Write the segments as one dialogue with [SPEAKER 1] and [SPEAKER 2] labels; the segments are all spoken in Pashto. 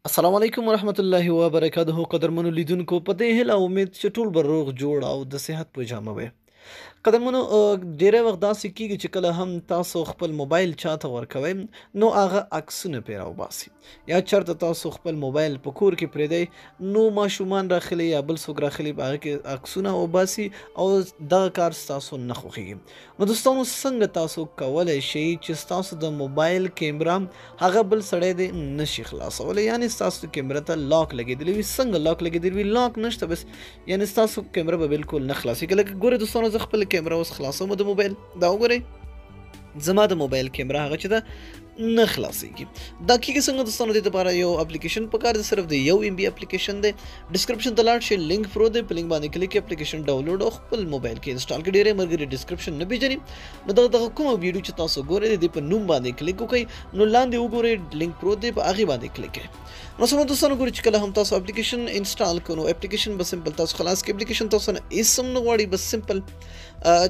[SPEAKER 1] السلام علیکم ورحمت الله وبرکاته. قدرمنو لیدونکو، په دې هیله امید چې ټول به روغ جوړ او د صحت په جامه وي. قدرمنو، ډیری وخت داسې کیږي چې کله هم تاسو خپل موبایل چاته ورکوئ نو هغه عکسونه پرې راوباسي، یا چېرته تاسو خپل موبایل په کور کې پرېږدئ نو ماشومان راخلي یا بل څوک راخلي په هغه کې عکسونه وباسي او دغه کار ستاسو نه خوښیږي. نو دوستانو، څنګه تاسو کولی شئ چې ستاسو د موبایل کیمرا هغه بل سړی دې نشي خلاصولی، یعنې ستاسو کیمرا ته لاک لګېدلی وي. څنګه لاک لګېدلی وي؟ لاک نشته، بس یعنې ستاسو کیمرا به بالکل نه خلاصېږي. لکه ګورئ دوستانو، زه خپل کیمرا اوس خلاصوم د موبایل. دا وګورئ، زما د موبایل کیمرا هغه چې ده نه خلاصېږي. دا کیږي څنګه دوستانو؟ دې دپاره یو اپلیکیشن پکار دی، صرف د 1 MB اپلیکیشن دی. ډسکرپشن ته لاړ شئ، لینک پروت دی، په لینک باندې کلیک کړئ، اپلیکیشن ډاونلوډ او خپل موبایل کې انسټال کړئ. ډېری ملګري ډسکرپشن نه پېژني، نو دغه کومه ویډیو چې تاسو ګورئ د دې په نوم باندې کلیک وکړئ، نو لاندې وګورئ لینک پروت دی، په هغې باندې کلیک کړئ. نو سمه دوستانو، ګورئ چې کله هم تاسو اپلیکیشن انسټال کړو نو اپلیکیشن به سمپل تاسو خلاص کړئ. اپلیکیشن تاسو نه هېڅ هم نه غواړي، بس سمپل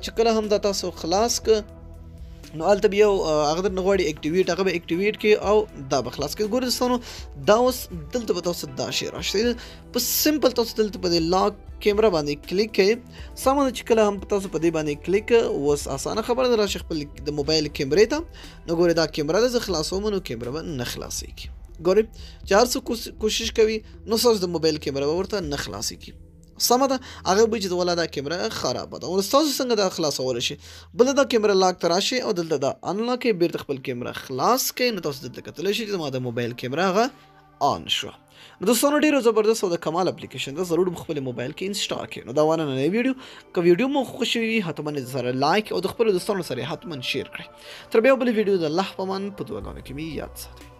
[SPEAKER 1] چې کله هم دا تاسو خلاص کړ نو هلته به یو هغه درنه غواړي اکټیویټ، هغه به اکټیویټ کړي او دا به خلاص کړي. ګورئ دوستانو، دا اوس دلته به تاسو دا شی راشي، په سمپل تاسو دلته په دې لاک کیمرا باندې کلیک کړئ. سمه ده چې کله هم تاسو په دې باندې کلیک اوس اسانه خبره ده، راشئ خپل د موبایل کیمرې ته. نو ګورئ دا کیمرا ده، زه خلاصوم نو کیمرا به نه خلاصېږي. ګورئ چې هر څوک کوشش کوي نو ستاسو د موبایل کیمرا به ورته نه خلاصېږي. سمه ده، هغه به چې ولا دا کیمرا خرابه ده. او ستاسو څنګه دا خلاصولی شي؟ بله دا کیمرا لاک ته راشئ او دلته دا انلاک کړئ، بیرته خپل کیمرا خلاص کړئ، نو تاسو دلته کتلی شئ چې زما د موبایل کیمرا هغه آن شوه. نو دوستانو، ډېره زبردست او د کمال اپلیکیشن ده، ضرور خپل موبایل کې انسټال کړئ. نو دا وانه نننۍ ویډیو که ویډیو مو خوښه وي حتما یې سره لایک او د خپلو دوستانو سره یې حتما شیر کړئ. تر بیا بلې ویډیو د الله په امان، په دعاګانو کې مې یاد ساتئ.